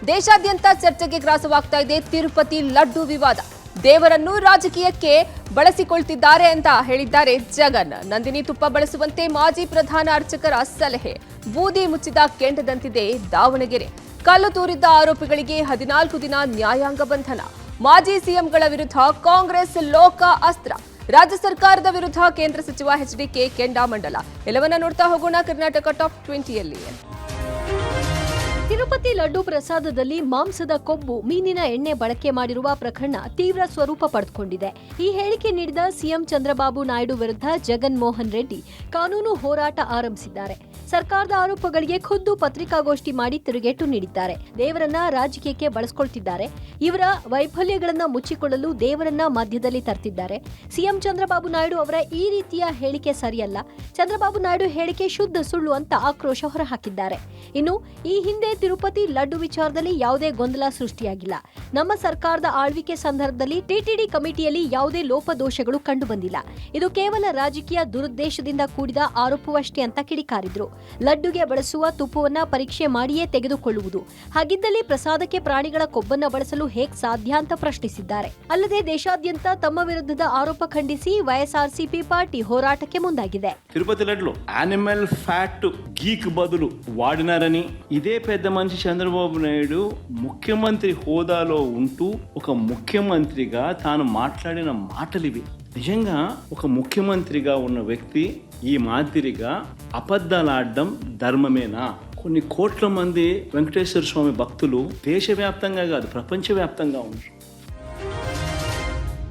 ದೇಶಾದ್ಯಂತ ಚರ್ಚೆಗೆ ಗ್ರಾಸವಾಗ್ತಾ ಇದೆ ತಿರುಪತಿ ಲಡ್ಡು ವಿವಾದ. ದೇವರನ್ನು ರಾಜಕೀಯಕ್ಕೆ ಬಳಸಿಕೊಳ್ತಿದ್ದಾರೆ ಅಂತ ಹೇಳಿದ್ದಾರೆ ಜಗನ್. ನಂದಿನಿ ತುಪ್ಪ ಬಳಸುವಂತೆ ಮಾಜಿ ಪ್ರಧಾನ ಅರ್ಚಕರ ಸಲಹೆ. ಬೂದಿ ಮುಚ್ಚಿದ ಕೆಂಡದಂತಿದೆ ದಾವಣಗೆರೆ. ಕಲ್ಲು ತೂರಿದ್ದ ಆರೋಪಿಗಳಿಗೆ 14 ದಿನ ನ್ಯಾಯಾಂಗ ಬಂಧನ. ಮಾಜಿ ಸಿಎಂಗಳ ವಿರುದ್ಧ ಕಾಂಗ್ರೆಸ್ ಲೋಕ ಅಸ್ತ್ರ. ರಾಜ್ಯ ಸರ್ಕಾರದ ವಿರುದ್ಧ ಕೇಂದ್ರ ಸಚಿವ ಎಚ್ಡಿಕೆ ಕೆಂಡಾಮಂಡಲ. ಎಲ್ಲವನ್ನ ನೋಡ್ತಾ ಹೋಗೋಣ ಕರ್ನಾಟಕ ಟಾಪ್ 20ಯಲ್ಲಿ. ತಿರುಪತಿ ಲಡ್ಡು ಪ್ರಸಾದದಲ್ಲಿ ಮಾಂಸದ ಕೊಬ್ಬು, ಮೀನಿನ ಎಣ್ಣೆ ಬಳಕೆ ಮಾಡಿರುವ ಪ್ರಕರಣ ತೀವ್ರ ಸ್ವರೂಪ ಪಡೆದುಕೊಂಡಿದೆ. ಈ ಹೇಳಿಕೆ ನೀಡಿದ ಸಿಎಂ ಚಂದ್ರಬಾಬು ನಾಯ್ಡು ವಿರುದ್ಧ ಜಗನ್ ಮೋಹನ್ ರೆಡ್ಡಿ ಕಾನೂನು ಹೋರಾಟ ಆರಂಭಿಸಿದ್ದಾರೆ. ಸರ್ಕಾರದ ಆರೋಪಗಳಿಗೆ ಖುದ್ದು ಪತ್ರಿಕಾಗೋಷ್ಠಿ ಮಾಡಿ ತಿರುಗೇಟು ನೀಡಿದ್ದಾರೆ. ದೇವರನ್ನ ರಾಜಕೀಯಕ್ಕೆ ಬಳಸಿಕೊಳ್ತಿದ್ದಾರೆ. ಇವರ ವೈಫಲ್ಯಗಳನ್ನ ಮುಚ್ಚಿಕೊಳ್ಳಲು ದೇವರನ್ನ ಮಧ್ಯದಲ್ಲಿ ತರ್ತಿದ್ದಾರೆ. ಸಿಎಂ ಚಂದ್ರಬಾಬು ನಾಯ್ಡು ಅವರ ಈ ರೀತಿಯ ಹೇಳಿಕೆ ಸರಿಯಲ್ಲ. ಚಂದ್ರಬಾಬು ನಾಯ್ಡು ಹೇಳಿಕೆ ಶುದ್ಧ ಸುಳ್ಳು ಅಂತ ಆಕ್ರೋಶ ಹೊರಹಾಕಿದ್ದಾರೆ. ಇನ್ನು ಈ ಹಿಂದೆ ತಿರುಪತಿ ಲಡ್ಡು ವಿಚಾರದಲ್ಲಿ ಯಾವುದೇ ಗೊಂದಲ ಸೃಷ್ಟಿಯಾಗಿಲ್ಲ. ನಮ್ಮ ಸರ್ಕಾರದ ಆಳ್ವಿಕೆ ಸಂದರ್ಭದಲ್ಲಿ ಟಿಟಿಡಿ ಕಮಿಟಿಯಲ್ಲಿ ಯಾವುದೇ ಲೋಪದೋಷಗಳು ಕಂಡುಬಂದಿಲ್ಲ. ಇದು ಕೇವಲ ರಾಜಕೀಯ ದುರುದ್ದೇಶದಿಂದ ಕೂಡಿದ ಆರೋಪವಷ್ಟೇ ಅಂತ ಕಿಡಿಕಾರಿದ್ರು. ಲಡ್ಡುಗೆ ಬಳಸುವ ತುಪ್ಪವನ್ನ ಪರೀಕ್ಷೆ ಮಾಡಿಯೇ ತೆಗೆದುಕೊಳ್ಳುವುದು. ಹಾಗಿದ್ದಲ್ಲಿ ಪ್ರಸಾದಕ್ಕೆ ಪ್ರಾಣಿಗಳ ಕೊಬ್ಬನ್ನ ಬಳಸಲು ಹೇಗೆ ಸಾಧ್ಯ ಅಂತ ಪ್ರಶ್ನಿಸಿದ್ದಾರೆ. ಅಲ್ಲದೆ ದೇಶಾದ್ಯಂತ ತಮ್ಮ ವಿರುದ್ಧದ ಆರೋಪ ಖಂಡಿಸಿ ವೈಎಸ್ಆರ್ಸಿಪಿ ಪಾರ್ಟಿ ಹೋರಾಟಕ್ಕೆ ಮುಂದಾಗಿದೆ. తిరుపతి లడ్డులో యానిమల్ ఫ్యాట్ గీక్ బదులు వాడినారని ఇదే పెద్ద మనిషి చంద్రబాబు నాయుడు ముఖ్యమంత్రి హోదాలో ఉంటూ ఒక ముఖ్యమంత్రిగా తాను మాట్లాడిన మాటలు ఇవి. నిజంగా ఒక ముఖ్యమంత్రిగా ఉన్న వ్యక్తి ఈ మాదిరిగా అబద్ధాలు ఆడడం ధర్మమేనా? కొన్ని కోట్ల మంది వెంకటేశ్వర స్వామి భక్తులు దేశవ్యాప్తంగా కాదు ప్రపంచవ్యాప్తంగా ఉన్నారు.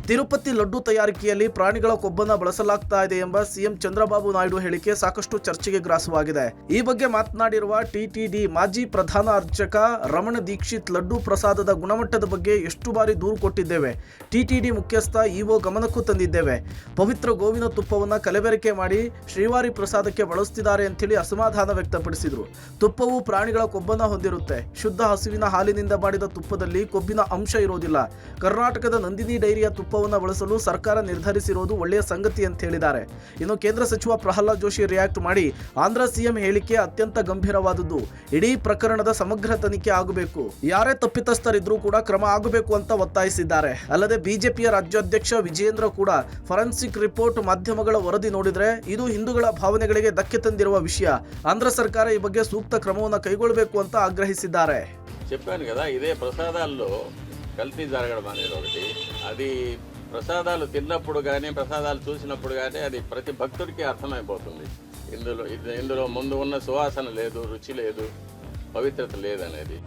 ತಿರುಪತಿ ಲಡ್ಡು ತಯಾರಿಕೆಯಲ್ಲಿ ಪ್ರಾಣಿಗಳ ಕೊಬ್ಬನ್ನು ಬಳಸಲಾಗ್ತಾ ಇದೆ ಎಂಬ ಸಿಎಂ ಚಂದ್ರಬಾಬು ನಾಯ್ಡು ಹೇಳಿಕೆ ಸಾಕಷ್ಟು ಚರ್ಚೆಗೆ ಗ್ರಾಸವಾಗಿದೆ. ಈ ಬಗ್ಗೆ ಮಾತನಾಡಿರುವ ಟಿಟಿಡಿ ಮಾಜಿ ಪ್ರಧಾನ ಅರ್ಚಕ ರಮಣ ದೀಕ್ಷಿತ್, ಲಡ್ಡು ಪ್ರಸಾದದ ಗುಣಮಟ್ಟದ ಬಗ್ಗೆ ಎಷ್ಟು ಬಾರಿ ದೂರು ಕೊಟ್ಟಿದ್ದೇವೆ. ಟಿಟಿಡಿ ಮುಖ್ಯಸ್ಥ ಇಒ ಗಮನಕ್ಕೂ ತಂದಿದ್ದೇವೆ. ಪವಿತ್ರ ಗೋವಿನ ತುಪ್ಪವನ್ನು ಕಲಬೆರಕೆ ಮಾಡಿ ಶ್ರೀವಾರಿ ಪ್ರಸಾದಕ್ಕೆ ಬಳಸುತ್ತಿದ್ದಾರೆ ಅಂತೇಳಿ ಅಸಮಾಧಾನ ವ್ಯಕ್ತಪಡಿಸಿದರು. ತುಪ್ಪವು ಪ್ರಾಣಿಗಳ ಕೊಬ್ಬನ್ನು ಹೊಂದಿರುತ್ತೆ. ಶುದ್ಧ ಹಸುವಿನ ಹಾಲಿನಿಂದ ಮಾಡಿದ ತುಪ್ಪದಲ್ಲಿ ಕೊಬ್ಬಿನ ಅಂಶ ಇರೋದಿಲ್ಲ. ಕರ್ನಾಟಕದ ನಂದಿನಿ ಡೈರಿಯ ತುಪ್ಪವನ್ನು ಬಳಸಲು ಸರ್ಕಾರ ನಿರ್ಧರಿಸಿರುವುದು ಒಳ್ಳೆಯ ಸಂಗತಿ ಅಂತ ಹೇಳಿದ್ದಾರೆ. ಇನ್ನು ಕೇಂದ್ರ ಸಚಿವ ಪ್ರಹ್ಲಾದ್ ಜೋಶಿ ರಿಯಾಕ್ಟ್ ಮಾಡಿ, ಆಂಧ್ರ ಸಿಎಂ ಹೇಳಿಕೆ ಅತ್ಯಂತ ಗಂಭೀರವಾದದ್ದು. ಇಡೀ ಪ್ರಕರಣದ ಸಮಗ್ರ ತನಿಖೆ ಆಗಬೇಕು. ಯಾರೇ ತಪ್ಪಿತಸ್ಥರಿದ್ರೂ ಕೂಡ ಕ್ರಮ ಆಗಬೇಕು ಅಂತ ಒತ್ತಾಯಿಸಿದ್ದಾರೆ. ಅಲ್ಲದೆ ಬಿಜೆಪಿಯ ರಾಜ್ಯಾಧ್ಯಕ್ಷ ವಿಜಯೇಂದ್ರ ಕೂಡ ಫಾರೆನ್ಸಿಕ್ ರಿಪೋರ್ಟ್ ಮಾಧ್ಯಮಗಳ ವರದಿ ನೋಡಿದ್ರೆ ಇದು ಹಿಂದೂಗಳ ಭಾವನೆಗಳಿಗೆ ಧಕ್ಕೆ ತಂದಿರುವ ವಿಷಯ. ಆಂಧ್ರ ಸರ್ಕಾರ ಈ ಬಗ್ಗೆ ಸೂಕ್ತ ಕ್ರಮವನ್ನು ಕೈಗೊಳ್ಳಬೇಕು ಅಂತ ಆಗ್ರಹಿಸಿದ್ದಾರೆ. చెప్పాను కదా, ఇదే ప్రసాదాల్లో కల్తీ జరగడం అనేది ఒకటి. అది ప్రసాదాలు తిన్నప్పుడు కానీ ప్రసాదాలు చూసినప్పుడు కానీ అది ప్రతి భక్తుడికి అర్థమైపోతుంది. ఇందులో ముందు ఉన్న సువాసన లేదు, రుచి లేదు, పవిత్రత లేదనేది.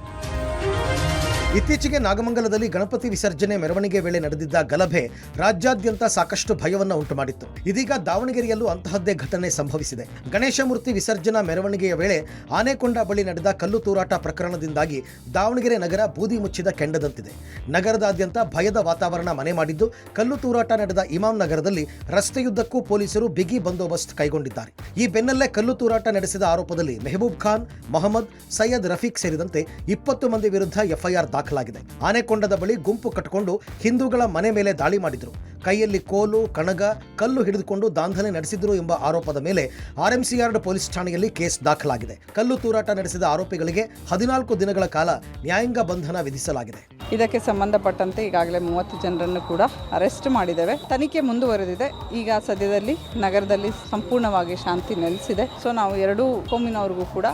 ಇತ್ತೀಚೆಗೆ ನಾಗಮಂಗಲದಲ್ಲಿ ಗಣಪತಿ ವಿಸರ್ಜನೆ ಮೆರವಣಿಗೆ ವೇಳೆ ನಡೆದಿದ್ದ ಗಲಭೆ ರಾಜ್ಯಾದ್ಯಂತ ಸಾಕಷ್ಟು ಭಯವನ್ನು ಉಂಟು ಮಾಡಿತ್ತು. ಇದೀಗ ದಾವಣಗೆರೆಯಲ್ಲೂ ಅಂತಹದ್ದೇ ಘಟನೆ ಸಂಭವಿಸಿದೆ. ಗಣೇಶ ಮೂರ್ತಿ ವಿಸರ್ಜನಾ ಮೆರವಣಿಗೆಯ ವೇಳೆ ಆನೆಕೊಂಡ ಬಳಿ ನಡೆದ ಕಲ್ಲು ತೂರಾಟ ಪ್ರಕರಣದಿಂದಾಗಿ ದಾವಣಗೆರೆ ನಗರ ಬೂದಿ ಮುಚ್ಚಿದ ಕೆಂಡದಂತಿದೆ. ನಗರದಾದ್ಯಂತ ಭಯದ ವಾತಾವರಣ ಮನೆ ಮಾಡಿದ್ದು, ಕಲ್ಲು ತೂರಾಟ ನಡೆದ ಇಮಾಂ ನಗರದಲ್ಲಿ ರಸ್ತೆಯುದ್ದಕ್ಕೂ ಪೊಲೀಸರು ಬಿಗಿ ಬಂದೋಬಸ್ತ್ ಕೈಗೊಂಡಿದ್ದಾರೆ. ಈ ಬೆನ್ನಲ್ಲೇ ಕಲ್ಲು ತೂರಾಟ ನಡೆಸಿದ ಆರೋಪದಲ್ಲಿ ಮೆಹಬೂಬ್ ಖಾನ್, ಮೊಹಮ್ಮದ್, ಸೈಯದ್ ರಫೀಕ್ ಸೇರಿದಂತೆ 20 ಮಂದಿ ವಿರುದ್ಧ ಎಫ್ಐಆರ್ ದಾಖಲಾಗಿದೆ. ಆನೆಕೊಂಡದ ಬಳಿ ಗುಂಪು ಕಟ್ಟಿಕೊಂಡು ಹಿಂದೂಗಳ ಮನೆ ಮೇಲೆ ದಾಳಿ ಮಾಡಿದ್ರು. ಕೈಯಲ್ಲಿ ಕೋಲು, ಕಣಗ, ಕಲ್ಲು ಹಿಡಿದುಕೊಂಡು ದಾಂಧಲೆ ನಡೆಸಿದ್ರು ಎಂಬ ಆರೋಪದ ಮೇಲೆ ಆರ್ಎಂಸಿಯಾರ್ಡ್ ಪೊಲೀಸ್ ಠಾಣೆಯಲ್ಲಿ ಕೇಸ್ ದಾಖಲಾಗಿದೆ. ಕಲ್ಲು ತೂರಾಟ ನಡೆಸಿದ ಆರೋಪಿಗಳಿಗೆ 14 ದಿನಗಳ ಕಾಲ ನ್ಯಾಯಾಂಗ ಬಂಧನ ವಿಧಿಸಲಾಗಿದೆ. ಇದಕ್ಕೆ ಸಂಬಂಧಪಟ್ಟಂತೆ ಈಗಾಗಲೇ 30 ಜನರನ್ನು ಕೂಡ ಅರೆಸ್ಟ್ ಮಾಡಿದ್ದೇವೆ. ತನಿಖೆ ಮುಂದುವರೆದಿದೆ. ಈಗ ಸದ್ಯದಲ್ಲಿ ನಗರದಲ್ಲಿ ಸಂಪೂರ್ಣವಾಗಿ ಶಾಂತಿ ನೆಲೆಸಿದೆ. ಸೊ ನಾವು ಎರಡೂ ಕೋಮಿನವ್ರಿಗೂ ಕೂಡ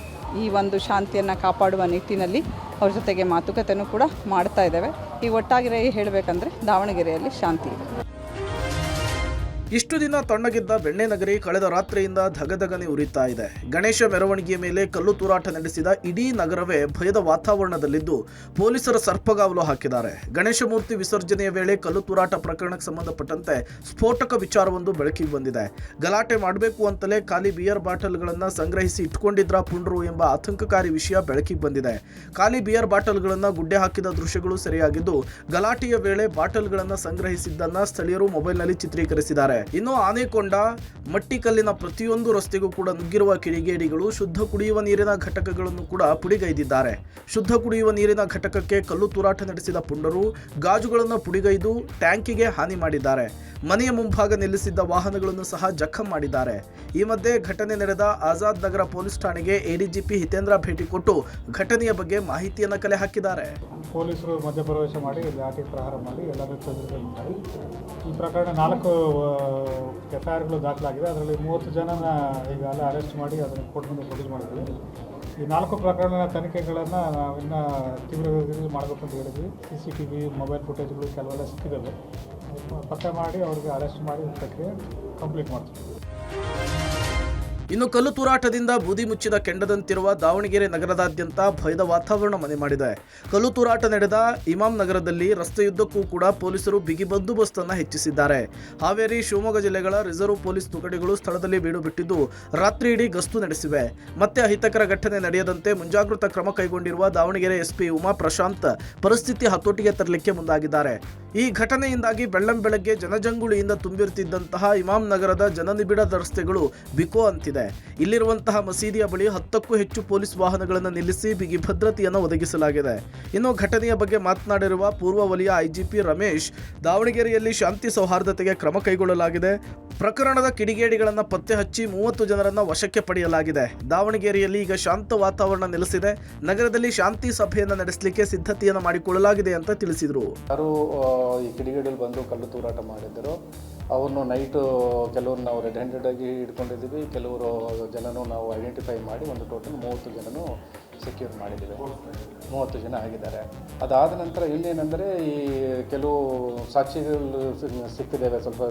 ಈ ಒಂದು ಶಾಂತಿಯನ್ನು ಕಾಪಾಡುವ ನಿಟ್ಟಿನಲ್ಲಿ ಅವ್ರ ಜೊತೆಗೆ ಮಾತುಕತೆನೂ ಕೂಡ ಮಾಡ್ತಾ ಇದ್ದೇವೆ. ಈ ಒಟ್ಟಾಗಿ ಹೇಳಬೇಕಂದ್ರೆ ದಾವಣಗೆರೆಯಲ್ಲಿ ಶಾಂತಿ ಇದೆ. ಇಷ್ಟು ದಿನ ತಣ್ಣಗಿದ್ದ ಬೆಣ್ಣೆ ನಗರಿ ಕಳೆದ ರಾತ್ರಿಯಿಂದ ಧಗಧಗನೆ ಉರಿತಾ ಇದೆ. ಗಣೇಶ ಮೆರವಣಿಗೆಯ ಮೇಲೆ ಕಲ್ಲು ತೂರಾಟ ನಡೆಸಿದ ಇಡೀ ನಗರವೇ ಭಯದ ವಾತಾವರಣದಲ್ಲಿದ್ದು ಪೊಲೀಸರ ಸರ್ಪಗಾವಲು ಹಾಕಿದ್ದಾರೆ. ಗಣೇಶ ಮೂರ್ತಿ ವಿಸರ್ಜನೆಯ ವೇಳೆ ಕಲ್ಲು ತೂರಾಟ ಪ್ರಕರಣಕ್ಕೆ ಸಂಬಂಧಪಟ್ಟಂತೆ ಸ್ಫೋಟಕ ವಿಚಾರವೊಂದು ಬೆಳಕಿಗೆ ಬಂದಿದೆ. ಗಲಾಟೆ ಮಾಡಬೇಕು ಅಂತಲೇ ಖಾಲಿ ಬಿಯರ್ ಬಾಟಲ್ಗಳನ್ನು ಸಂಗ್ರಹಿಸಿ ಇಟ್ಕೊಂಡಿದ್ರ ಪುಂಡ್ರು ಎಂಬ ಆತಂಕಕಾರಿ ವಿಷಯ ಬೆಳಕಿಗೆ ಬಂದಿದೆ. ಖಾಲಿ ಬಿಯರ್ ಬಾಟಲ್ಗಳನ್ನು ಗುಡ್ಡೆ ಹಾಕಿದ ದೃಶ್ಯಗಳು ಸೆರೆಯಾಗಿದ್ದು, ಗಲಾಟೆಯ ವೇಳೆ ಬಾಟಲ್ಗಳನ್ನು ಸಂಗ್ರಹಿಸಿದ್ದನ್ನ ಸ್ಥಳೀಯರು ಮೊಬೈಲ್ನಲ್ಲಿ ಚಿತ್ರೀಕರಿಸಿದ್ದಾರೆ. ಇನ್ನು ಆನೆಕೊಂಡ ಮಟ್ಟಿಕಲ್ಲಿನ ಪ್ರತಿಯೊಂದು ರಸ್ತೆಗೂ ಕೂಡ ನುಗ್ಗಿರುವ ಕಿಡಿಗೇಡಿಗಳು ಶುದ್ಧ ಕುಡಿಯುವ ನೀರಿನ ಘಟಕಗಳನ್ನು ಕೂಡ ಪುಡಿಗೈದಿದ್ದಾರೆ. ಶುದ್ಧ ಕುಡಿಯುವ ನೀರಿನ ಘಟಕಕ್ಕೆ ಕಲ್ಲು ತೂರಾಟ ನಡೆಸಿದ ಪುಂಡರು ಗಾಜುಗಳನ್ನು ಪುಡಿಗೈದು ಟ್ಯಾಂಕಿಗೆ ಹಾನಿ ಮಾಡಿದ್ದಾರೆ. ಮನೆಯ ಮುಂಭಾಗ ನಿಲ್ಲಿಸಿದ್ದ ವಾಹನಗಳನ್ನು ಸಹ ಜಖಂ ಮಾಡಿದ್ದಾರೆ. ಈ ಮಧ್ಯೆ ಘಟನೆ ನಡೆದ ಆಜಾದ್ ನಗರ ಪೊಲೀಸ್ ಠಾಣೆಗೆ ಎಡಿಜಿಪಿ ಹಿತೇಂದ್ರ ಭೇಟಿ ಕೊಟ್ಟು ಘಟನೆಯ ಬಗ್ಗೆ ಮಾಹಿತಿಯನ್ನು ಕಲೆ ಹಾಕಿದ್ದಾರೆ. ಪೊಲೀಸರು ಮಧ್ಯಪ್ರವೇಶ ಮಾಡಿ ಲಾಠಿ ಪ್ರಹಾರ ಮಾಡಿ ಎಲ್ಲರೂ ಚದುರಿಸಿದ್ದಾರೆ. ಈ ಪ್ರಕರಣ 4 ಎಫ್ಐಆರ್ಗಳು ದಾಖಲಾಗಿದೆ. ಅದರಲ್ಲಿ 30 ಜನನ ಈಗಾಗಲೇ ಅರೆಸ್ಟ್ ಮಾಡಿ ಅದನ್ನು ಕೋರ್ಟ್ ಮುಂದೆ ಪ್ರೊಡ್ಯೂಸ್ ಮಾಡಿದ್ವಿ. ಈ 4 ಪ್ರಕರಣಗಳ ತನಿಖೆಗಳನ್ನು ನಾವಿನ್ನು ತೀವ್ರಗತಿಯಲ್ಲಿ ಮಾಡಬೇಕು ಅಂತ ಹೇಳಿದ್ವಿ. CCTV ಮೊಬೈಲ್ ಫುಟೇಜ್ಗಳು ಕೆಲವೆಲ್ಲ ಸಿಕ್ಕಿದ್ದಾವೆ. ಪತ್ತೆ ಮಾಡಿ ಅವ್ರಿಗೆ ಅರೆಸ್ಟ್ ಮಾಡಿ ಪ್ರಕ್ರಿಯೆ ಕಂಪ್ಲೀಟ್ ಮಾಡ್ತೀವಿ. ಇನ್ನು ಕಲ್ಲು ತೂರಾಟದಿಂದ ಬೂದಿ ಮುಚ್ಚಿದ ಕೆಂಡದಂತಿರುವ ದಾವಣಗೆರೆ ನಗರದಾದ್ಯಂತ ಭಯದ ವಾತಾವರಣ ಮನೆ ಮಾಡಿದೆ. ಕಲ್ಲು ತೂರಾಟ ನಡೆದ ಇಮಾಮ್ ನಗರದಲ್ಲಿ ರಸ್ತೆಯುದ್ದಕ್ಕೂ ಕೂಡ ಪೊಲೀಸರು ಬಿಗಿ ಬಂದೋಬಸ್ತನ್ನು ಹೆಚ್ಚಿಸಿದ್ದಾರೆ. ಹಾವೇರಿ, ಶಿವಮೊಗ್ಗ ಜಿಲ್ಲೆಗಳ ರಿಸರ್ವ್ ಪೊಲೀಸ್ ತುಕಡಿಗಳು ಸ್ಥಳದಲ್ಲಿ ಬೀಡು ಬಿಟ್ಟಿದ್ದು ರಾತ್ರಿ ಇಡೀ ಗಸ್ತು ನಡೆಸಿವೆ. ಮತ್ತೆ ಅಹಿತಕರ ಘಟನೆ ನಡೆಯದಂತೆ ಮುಂಜಾಗ್ರತಾ ಕ್ರಮ ಕೈಗೊಂಡಿರುವ ದಾವಣಗೆರೆ SP ಉಮಾ ಪ್ರಶಾಂತ್ ಪರಿಸ್ಥಿತಿ ಹತೋಟಿಗೆ ತರಲಿಕ್ಕೆ ಮುಂದಾಗಿದ್ದಾರೆ. ಈ ಘಟನೆಯಿಂದಾಗಿ ಬೆಳ್ಳಂಬೆಳಗ್ಗೆ ಜನಜಂಗುಳಿಯಿಂದ ತುಂಬಿರುತ್ತಿದ್ದಂತಹ ಇಮಾಮ್ ನಗರದ ಜನನಿಬಿಡದ ರಸ್ತೆಗಳು ಬಿಕೋ ಅಂತಿದೆ. ಇಲ್ಲಿರುವಂತಹ ಮಸೀದಿಯ ಬಳಿ 10ಕ್ಕೂ ಹೆಚ್ಚು ಪೊಲೀಸ್ ವಾಹನಗಳನ್ನು ನಿಲ್ಲಿಸಿ ಬಿಗಿ ಭದ್ರತೆಯನ್ನು ಒದಗಿಸಲಾಗಿದೆ. ಇನ್ನು ಘಟನೆಯ ಬಗ್ಗೆ ಮಾತನಾಡಿರುವ ಪೂರ್ವ ವಲಯ IGP ರಮೇಶ್, ದಾವಣಗೆರೆಯಲ್ಲಿ ಶಾಂತಿ ಸೌಹಾರ್ದತೆಗೆ ಕ್ರಮ ಕೈಗೊಳ್ಳಲಾಗಿದೆ. ಪ್ರಕರಣದ ಕಿಡಿಗೇಡಿಗಳನ್ನು ಪತ್ತೆ ಹಚ್ಚಿ 30 ಜನರನ್ನು ವಶಕ್ಕೆ ಪಡೆಯಲಾಗಿದೆ. ದಾವಣಗೆರೆಯಲ್ಲಿ ಈಗ ಶಾಂತ ವಾತಾವರಣ ನೆಲೆಸಿದೆ. ನಗರದಲ್ಲಿ ಶಾಂತಿ ಸಭೆಯನ್ನು ನಡೆಸಲಿಕ್ಕೆ ಸಿದ್ಧತೆಯನ್ನು ಮಾಡಿಕೊಳ್ಳಲಾಗಿದೆ ಅಂತ ತಿಳಿಸಿದರು. ಯಾರು ಈ ಕಿಡಿಗೇಡಿಯಲ್ಲಿ ಬಂದು ಕಲ್ಲು ತೂರಾಟ ಮಾಡಿದ್ದರು ಅವ್ರನ್ನು ನೈಟು ಕೆಲವ್ರನ್ನ ನಾವು ರೆಡ್ ಹ್ಯಾಂಡೆಡ್ ಆಗಿ ಹಿಡ್ಕೊಂಡಿದ್ದೀವಿ. ಕೆಲವರು ಜನನೂ ನಾವು ಐಡೆಂಟಿಫೈ ಮಾಡಿ ಒಂದು ಟೋಟಲ್ 30 ಜನನೂ ಸೆಕ್ಯೂರ್ ಮಾಡಿದ್ದೀವಿ. 30 ಜನ ಆಗಿದ್ದಾರೆ. ಅದಾದ ನಂತರ ಇನ್ನೇನೆಂದರೆ ಈ ಕೆಲವು ಸಾಕ್ಷಿಗಳು ಸಿಕ್ಕಿದ್ದೇವೆ, ಸ್ವಲ್ಪ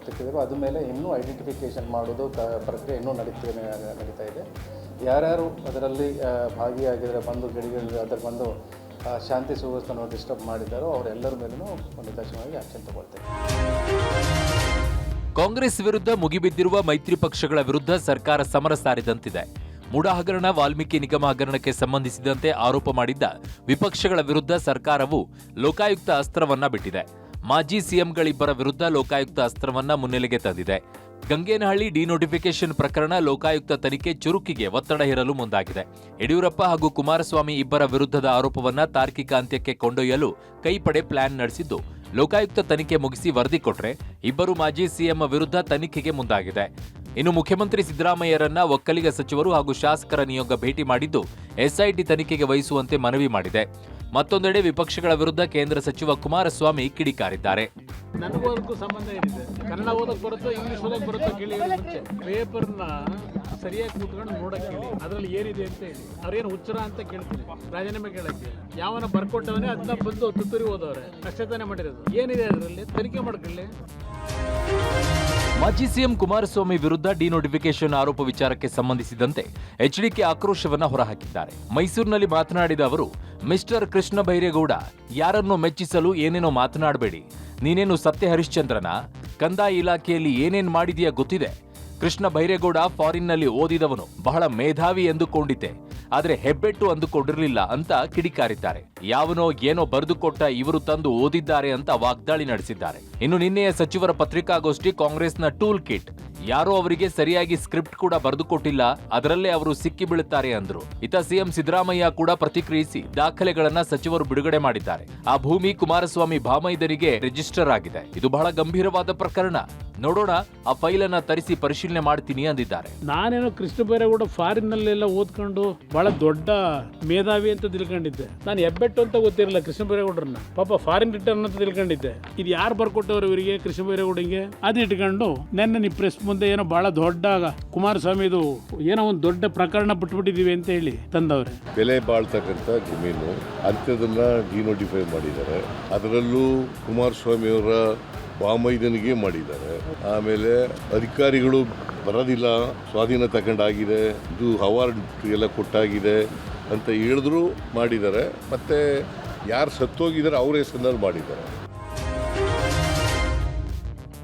ಸಿಕ್ಕಿದ್ದೇವೆ. ಅದ ಮೇಲೆ ಇನ್ನೂ ಐಡೆಂಟಿಫಿಕೇಷನ್ ಮಾಡೋದು ಪ್ರಕ್ರಿಯೆ ಇನ್ನೂ ನಡೀತಾ ಇದೆ. ಯಾರ್ಯಾರು ಅದರಲ್ಲಿ ಭಾಗಿಯಾಗಿದ್ದಾರೆ, ಬಂದು ಗಿಡಿಗಳು ಅದರ ಬಂದು ಶಾಂತಿ ಸುವ್ಯವಸ್ಥೆಯನ್ನು ಡಿಸ್ಟರ್ಬ್ ಮಾಡಿದ್ದಾರೋ ಅವರೆಲ್ಲರ ಮೇಲೂ ಒಂದು ತಕ್ಷಣವಾಗಿ ಆಕ್ಷನ್ ತಗೊಳ್ತೇವೆ. ಕಾಂಗ್ರೆಸ್ ವಿರುದ್ಧ ಮುಗಿಬಿದ್ದಿರುವ ಮೈತ್ರಿ ಪಕ್ಷಗಳ ವಿರುದ್ಧ ಸರ್ಕಾರ ಸಮರ ಸಾರಿದಂತಿದೆ. ಮೂಡಾ ಹಗರಣ, ವಾಲ್ಮೀಕಿ ನಿಗಮ ಹಗರಣಕ್ಕೆ ಸಂಬಂಧಿಸಿದಂತೆ ಆರೋಪ ಮಾಡಿದ್ದ ವಿಪಕ್ಷಗಳ ವಿರುದ್ಧ ಸರ್ಕಾರವು ಲೋಕಾಯುಕ್ತ ಅಸ್ತ್ರವನ್ನ ಬಿಟ್ಟಿದೆ. ಮಾಜಿ ಸಿಎಂಗಳಿಬ್ಬರ ವಿರುದ್ಧ ಲೋಕಾಯುಕ್ತ ಅಸ್ತ್ರವನ್ನ ಮುನ್ನೆಲೆಗೆ ತಂದಿದೆ. ಗಂಗೇನಹಳ್ಳಿ ಡಿನೋಟಿಫಿಕೇಶನ್ ಪ್ರಕರಣ ಲೋಕಾಯುಕ್ತ ತನಿಖೆ ಚುರುಕಿಗೆ ಒತ್ತಡ ಹೇರಲು ಮುಂದಾಗಿದೆ. ಯಡಿಯೂರಪ್ಪ ಹಾಗೂ ಕುಮಾರಸ್ವಾಮಿ ಇಬ್ಬರ ವಿರುದ್ಧದ ಆರೋಪವನ್ನ ತಾರ್ಕಿಕ ಅಂತ್ಯಕ್ಕೆ ಕೊಂಡೊಯ್ಯಲು ಕೈಪಡೆ ಪ್ಲಾನ್ ನಡೆಸಿದ್ದು, ಲೋಕಾಯುಕ್ತ ತನಿಖೆ ಮುಗಿಸಿ ವರದಿ ಕೊಟ್ರೆ ಇಬ್ಬರು ಮಾಜಿ ಸಿಎಂ ವಿರುದ್ಧ ತನಿಖೆಗೆ ಮುಂದಾಗಿದೆ. ಇನ್ನು ಮುಖ್ಯಮಂತ್ರಿ ಸಿದ್ದರಾಮಯ್ಯರನ್ನ ಒಕ್ಕಲಿಗ ಸಚಿವರು ಹಾಗೂ ಶಾಸಕರ ನಿಯೋಗ ಭೇಟಿ ಮಾಡಿದ್ದು SIT ತನಿಖೆಗೆ ವಹಿಸುವಂತೆ ಮನವಿ ಮಾಡಿದೆ. ಮತ್ತೊಂದೆಡೆ ವಿಪಕ್ಷಗಳ ವಿರುದ್ಧ ಕೇಂದ್ರ ಸಚಿವ ಕುಮಾರಸ್ವಾಮಿ ಕಿಡಿಕಾರಿದ್ದಾರೆ. ನನಗೂ ಸಂಬಂಧ ಏನಿದೆ? ಕನ್ನಡ ಓದಕ್ಕೆ ಬರುತ್ತೋ ಇಂಗ್ಲೀಷ್ ಓದಕ್ಕೆ ಬರುತ್ತೋ ಕೇಳಿ. ಮುಂಚೆ ಪೇಪರ್ನ ಸರಿಯಾಗಿ ಕೂತ್ಕೊಂಡು ನೋಡಕ್ಕೆ ಹೇಳಿ, ಅದರಲ್ಲಿ ಏನಿದೆ ಅಂತ ಹೇಳಿ. ಅವ್ರೇನು ಹುಚ್ಚರ ಅಂತ ಕೇಳ್ತೀನಿ, ರಾಜೀನಾಮೆ ಕೇಳಕ್ಕೆ. ಯಾವನ ಬರ್ಕೊಟ್ಟವನೇ ಅದನ್ನ ಬಂದು ತುತ್ತೂರಿ ಓದವ್ರೆ, ಅಷ್ಟೇ ತಾನೇ ಮಾಡಿರೋದು. ಏನಿದೆ ಅದರಲ್ಲಿ? ತನಿಖೆ ಮಾಡ್ಕೊಳ್ಳಿ. ಮಾಜಿ ಸಿಎಂ ಕುಮಾರಸ್ವಾಮಿ ವಿರುದ್ಧ ಡಿನೋಟಿಫಿಕೇಶನ್ ಆರೋಪ ವಿಚಾರಕ್ಕೆ ಸಂಬಂಧಿಸಿದಂತೆ HDK ಆಕ್ರೋಶವನ್ನ ಹೊರಹಾಕಿದ್ದಾರೆ. ಮೈಸೂರಿನಲ್ಲಿ ಮಾತನಾಡಿದ ಅವರು, ಮಿಸ್ಟರ್ ಕೃಷ್ಣ ಬೈರೇಗೌಡ, ಯಾರನ್ನು ಮೆಚ್ಚಿಸಲು ಏನೇನೋ ಮಾತನಾಡಬೇಡಿ. ನೀನೇನು ಸತ್ಯ ಹರಿಶ್ಚಂದ್ರನ? ಕಂದಾಯ ಇಲಾಖೆಯಲ್ಲಿ ಏನೇನ್ ಮಾಡಿದೆಯಾ ಗೊತ್ತಿದೆ. ಕೃಷ್ಣ ಬೈರೇಗೌಡ ಫಾರಿನ್ನಲ್ಲಿ ಓದಿದವನು, ಬಹಳ ಮೇಧಾವಿ ಎಂದುಕೊಂಡಿದ್ದೆ, ಆದ್ರೆ ಹೆಬ್ಬೆಟ್ಟು ಅಂದುಕೊಂಡಿರಲಿಲ್ಲ ಅಂತ ಕಿಡಿಕಾರಿದ್ದಾರೆ. ಯಾವನೋ ಏನೋ ಬರೆದುಕೊಟ್ಟ ಇವರು ತಂದು ಓದಿದ್ದಾರೆ ಅಂತ ವಾಗ್ದಾಳಿ ನಡೆಸಿದ್ದಾರೆ. ಇನ್ನು ನಿನ್ನೆಯ ಸಚಿವರ ಪತ್ರಿಕಾಗೋಷ್ಠಿ ಕಾಂಗ್ರೆಸ್ನ ಟೂಲ್ ಕಿಟ್. ಯಾರೋ ಅವರಿಗೆ ಸರಿಯಾಗಿ ಸ್ಕ್ರಿಪ್ಟ್ ಕೂಡ ಬರೆದುಕೊಟ್ಟಿಲ್ಲ, ಅದರಲ್ಲೇ ಅವರು ಸಿಕ್ಕಿ ಬೀಳುತ್ತಾರೆ ಅಂದ್ರು. ಇತ ಸಿಎಂ ಸಿದ್ದರಾಮಯ್ಯ ಕೂಡ ಪ್ರತಿಕ್ರಿಯಿಸಿ ದಾಖಲೆಗಳನ್ನ ಸಚಿವರು ಬಿಡುಗಡೆ ಮಾಡಿದ್ದಾರೆ. ಆ ಭೂಮಿ ಕುಮಾರಸ್ವಾಮಿ ಭಾಮೈದರಿಗೆ ರಿಜಿಸ್ಟರ್ ಆಗಿದೆ. ಇದು ಬಹಳ ಗಂಭೀರವಾದ ಪ್ರಕರಣ. ನೋಡೋಣ, ಆ ಫೈಲನ್ನ ತರಿಸಿ ಪರಿಶೀಲನೆ ಮಾಡ್ತೀನಿ ಅಂದಿದ್ದಾರೆ. ನಾನೇನೋ ಕೃಷ್ಣ ಬೈರೇಗೌಡ ಫಾರಿನ್ನಲ್ಲೆಲ್ಲ ಓದ್ಕೊಂಡು ಬಹಳ ದೊಡ್ಡ ಮೇಧಾವಿ ಅಂತ ತಿಳ್ಕೊಂಡಿದ್ದೆ. ನಾನು ಹೆಬ್ಬೆಟ್ಟು ಅಂತ ಗೊತ್ತಿರಲಿಲ್ಲ ಕೃಷ್ಣ ಬೈರೇಗೌಡರನ್ನ. ಪಾಪ ಫಾರಿನ್ ರಿಟರ್ನ್ ಅಂತ ತಿಳ್ಕೊಂಡಿದ್ದೆ. ಇದು ಯಾರು ಬರ್ಕೊಟ್ಟವ್ರು ಇವರಿಗೆ, ಕೃಷ್ಣ ಬೈರೇಗೌಡಂಗೆ? ಅದು ಇಟ್ಕೊಂಡು ನೆನ್ನೆ ಪ್ರೆಸ್ ಮುಂದೆ ಏನೋ ಬಹಳ ದೊಡ್ಡ ಕುಮಾರಸ್ವಾಮಿದು ಏನೋ ಒಂದು ದೊಡ್ಡ ಪ್ರಕರಣ ಬಿಟ್ಬಿಟ್ಟಿದೀವಿ ಅಂತ ಹೇಳಿ ತಂದವ್ರೆ. ಬೆಲೆ ಬಾಳ್ತಕ್ಕಂಥ ಜಮೀನು ಅಂಥದನ್ನ ಡಿನೋಟಿಫೈ ಮಾಡಿದ್ದಾರೆ. ಅದರಲ್ಲೂ ಕುಮಾರಸ್ವಾಮಿ ಅವರ ಬಾಮೈದನಿಗೆ ಮಾಡಿದ್ದಾರೆ. ಆಮೇಲೆ ಅಧಿಕಾರಿಗಳು ಬರೋದಿಲ್ಲ, ಸ್ವಾಧೀನ ತಗೊಂಡಾಗಿದೆ, ಇದು ಅವಾರ್ಡ್ ಎಲ್ಲ ಕೊಟ್ಟಾಗಿದೆ ಅಂತ ಹೇಳಿದ್ರು ಮಾಡಿದ್ದಾರೆ. ಮತ್ತು ಯಾರು ಸತ್ತೋಗಿದ್ದಾರೆ ಅವ್ರ ಹೆಸರಿನಲ್ಲಿ ಮಾಡಿದ್ದಾರೆ.